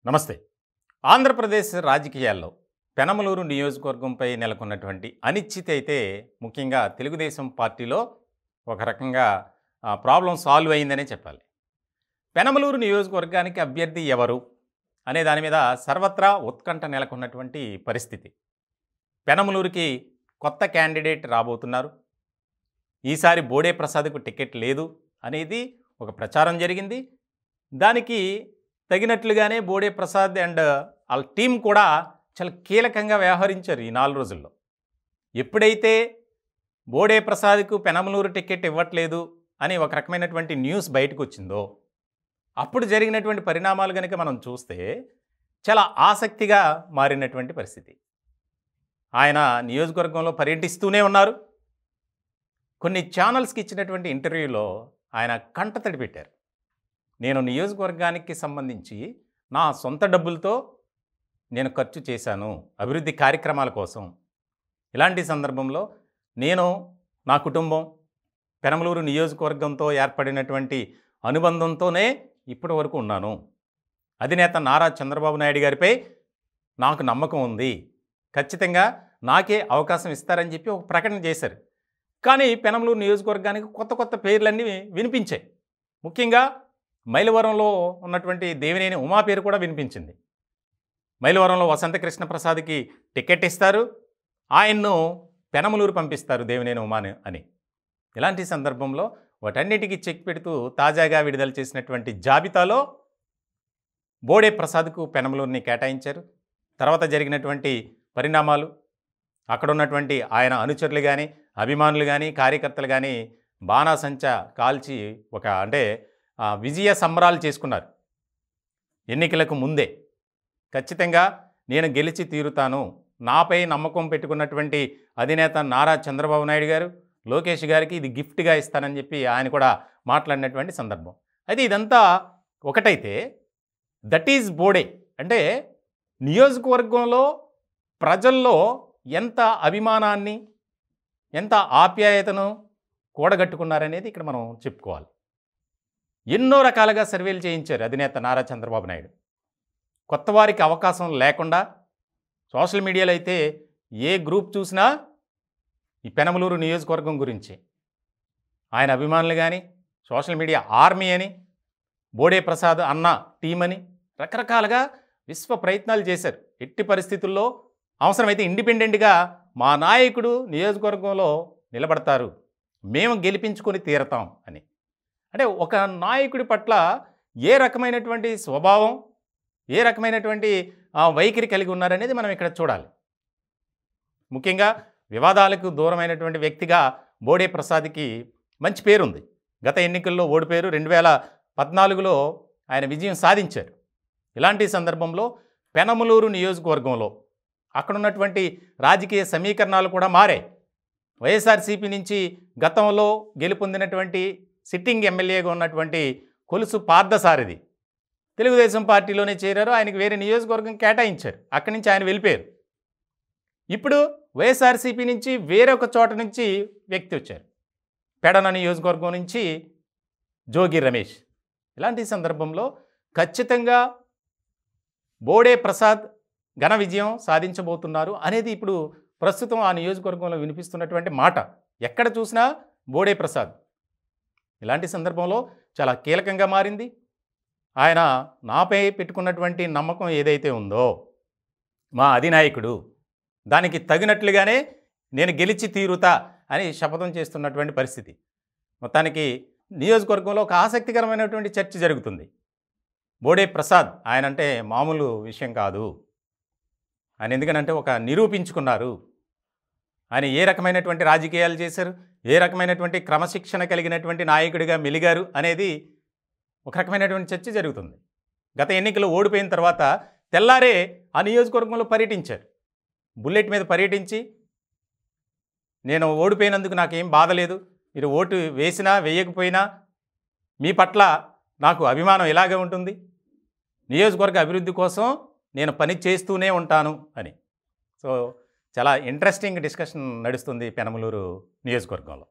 నమస్తే. ఆంధ్రప్రదేశ్ రాజకీయాల్లో పెనమలూరు నియోజకవర్గంపై నెలకొన్నటువంటి అనిశ్చితి అయితే ముఖ్యంగా తెలుగుదేశం పార్టీలో ఒక రకంగా ప్రాబ్లం సాల్వ్ అయిందనే చెప్పాలి. పెనమలూరు నియోజకవర్గానికి అభ్యర్థి ఎవరు అనే దాని మీద సర్వత్రా ఉత్కంఠ నెలకొన్నటువంటి పరిస్థితి. పెనమలూరుకి కొత్త క్యాండిడేట్ రాబోతున్నారు. ఈసారి బోడే ప్రసాద్కు టికెట్ లేదు అనేది ఒక ప్రచారం జరిగింది. దానికి తగినట్లుగానే బోడే ప్రసాద్ అండ్ వాళ్ళ టీం కూడా చాలా కీలకంగా వ్యవహరించారు ఈ 4 రోజుల్లో. ఎప్పుడైతే బోడే ప్రసాద్కు పెనమలూరు టికెట్ ఇవ్వట్లేదు అని ఒక రకమైనటువంటి న్యూస్ బయటకు వచ్చిందో అప్పుడు జరిగినటువంటి పరిణామాలు కనుక మనం చూస్తే చాలా ఆసక్తిగా మారినటువంటి పరిస్థితి. ఆయన నియోజకవర్గంలో పర్యటిస్తూనే ఉన్నారు. కొన్ని ఛానల్స్కి ఇచ్చినటువంటి ఇంటర్వ్యూలో ఆయన కంటతడి పెట్టారు. నేను నియోజకవర్గానికి సంబంధించి నా సొంత డబ్బులతో నేను ఖర్చు చేశాను అభివృద్ధి కార్యక్రమాల కోసం. ఇలాంటి సందర్భంలో నేను నా కుటుంబం పెనమలూరు నియోజకవర్గంతో ఏర్పడినటువంటి అనుబంధంతోనే ఇప్పటి వరకు ఉన్నాను. అధినేత నారా చంద్రబాబు నాయుడు గారిపై నాకు నమ్మకం ఉంది, ఖచ్చితంగా నాకే అవకాశం ఇస్తారని చెప్పి ఒక ప్రకటన చేశారు. కానీ పెనమలూరు నియోజకవర్గానికి కొత్త కొత్త పేర్లన్నీ వినిపించాయి. ముఖ్యంగా మైలవరంలో ఉన్నటువంటి దేవినేని ఉమా పేరు కూడా వినిపించింది. మైలవరంలో వసంతకృష్ణ ప్రసాద్కి టికెట్ ఇస్తారు, ఆయన్ను పెనమలూరు పంపిస్తారు దేవినేని ఉమాని అని. ఇలాంటి సందర్భంలో వాటన్నిటికీ చెక్ పెడుతూ తాజాగా విడుదల చేసినటువంటి జాబితాలో బోడే ప్రసాద్కు పెనమలూరుని కేటాయించారు. తర్వాత జరిగినటువంటి పరిణామాలు, అక్కడ ఉన్నటువంటి ఆయన అనుచరులు కానీ అభిమానులు కానీ కార్యకర్తలు కానీ బాణాసంచా కాల్చి విజయ సంబరాలు చేసుకున్నారు. ఎన్నికలకు ముందే ఖచ్చితంగా నేను గెలిచి తీరుతాను, నాపై నమ్మకం పెట్టుకున్నటువంటి అధినేత నారా చంద్రబాబు నాయుడు గారు లోకేష్ గారికి ఇది గిఫ్ట్గా ఇస్తానని చెప్పి ఆయన కూడా మాట్లాడినటువంటి సందర్భం. అయితే ఇదంతా ఒకటైతే దట్ ఈజ్ బోడే అంటే నియోజకవర్గంలో ప్రజల్లో ఎంత అభిమానాన్ని ఎంత ఆప్యాయతను కూడగట్టుకున్నారనేది ఇక్కడ మనం చెప్పుకోవాలి. ఎన్నో రకాలుగా సర్వేలు చేయించారు అధినేత నారా చంద్రబాబు నాయుడు. కొత్త వారికి అవకాశం లేకుండా సోషల్ మీడియాలో అయితే ఏ గ్రూప్ చూసినా ఈ పెనమలూరు నియోజకవర్గం గురించి ఆయన అభిమానులు కానీ సోషల్ మీడియా ఆర్మీ అని బోడే ప్రసాద్ అన్న టీం అని రకరకాలుగా విశ్వ ప్రయత్నాలు చేశారు. ఎట్టి పరిస్థితుల్లో అవసరమైతే ఇండిపెండెంట్గా మా నాయకుడు నియోజకవర్గంలో నిలబడతారు, మేము గెలిపించుకొని తీరతాం అని. అంటే ఒక నాయకుడి పట్ల ఏ రకమైనటువంటి స్వభావం, ఏ రకమైనటువంటి వైఖరి కలిగి ఉన్నారనేది మనం ఇక్కడ చూడాలి. ముఖ్యంగా వివాదాలకు దూరమైనటువంటి వ్యక్తిగా బోడే ప్రసాద్కి మంచి పేరుంది. గత ఎన్నికల్లో ఓడిపోయారు, 2014లో ఆయన విజయం సాధించారు. ఇలాంటి సందర్భంలో పెనమలూరు నియోజకవర్గంలో అక్కడున్నటువంటి రాజకీయ సమీకరణాలు కూడా మారాయి. వైఎస్ఆర్సీపీ నుంచి గతంలో గెలుపొందినటువంటి సిట్టింగ్ ఎమ్మెల్యేగా ఉన్నటువంటి కొలుసు పార్థసారథి తెలుగుదేశం పార్టీలోనే చేరారు. ఆయనకు వేరే నియోజకవర్గం కేటాయించారు, అక్కడి నుంచి ఆయన వెళ్ళిపోయారు. ఇప్పుడు వైఎస్ఆర్సీపీ నుంచి వేరొక చోట నుంచి వ్యక్తి వచ్చారు, పెడన నియోజకవర్గం నుంచి జోగి రమేష్. ఇలాంటి సందర్భంలో ఖచ్చితంగా బోడే ప్రసాద్ ఘన విజయం సాధించబోతున్నారు అనేది ఇప్పుడు ప్రస్తుతం ఆ నియోజకవర్గంలో వినిపిస్తున్నటువంటి మాట. ఎక్కడ చూసినా బోడే ప్రసాద్. ఇలాంటి సందర్భంలో చాలా కీలకంగా మారింది. ఆయన నాపై పెట్టుకున్నటువంటి నమ్మకం ఏదైతే ఉందో మా అధినాయకుడు, దానికి తగినట్లుగానే నేను గెలిచి తీరుతా అని శపథం చేస్తున్నటువంటి పరిస్థితి. మొత్తానికి నియోజకవర్గంలో ఒక ఆసక్తికరమైనటువంటి చర్చ జరుగుతుంది. బోడే ప్రసాద్ ఆయన అంటే మామూలు విషయం కాదు. ఆయన ఎందుకనంటే ఒక నిరూపించుకున్నారు. ఆయన ఏ రకమైనటువంటి రాజకీయాలు చేశారు, ఏ రకమైనటువంటి క్రమశిక్షణ కలిగినటువంటి నాయకుడిగా మెలిగారు అనేది ఒక రకమైనటువంటి చర్చ జరుగుతుంది. గత ఎన్నికలు ఓడిపోయిన తర్వాత తెల్లారే ఆ నియోజకవర్గంలో పర్యటించారు. బుల్లెట్ మీద పర్యటించి నేను ఓడిపోయినందుకు నాకేం బాధ లేదు, మీరు ఓటు వేసినా వేయకపోయినా మీ పట్ల నాకు అభిమానం ఇలాగే ఉంటుంది, నియోజకవర్గ అభివృద్ధి కోసం నేను పని చేస్తూనే ఉంటాను అని. సో చాలా ఇంట్రెస్టింగ్ డిస్కషన్ నడుస్తుంది పెనమలూరు నియోజకవర్గంలో.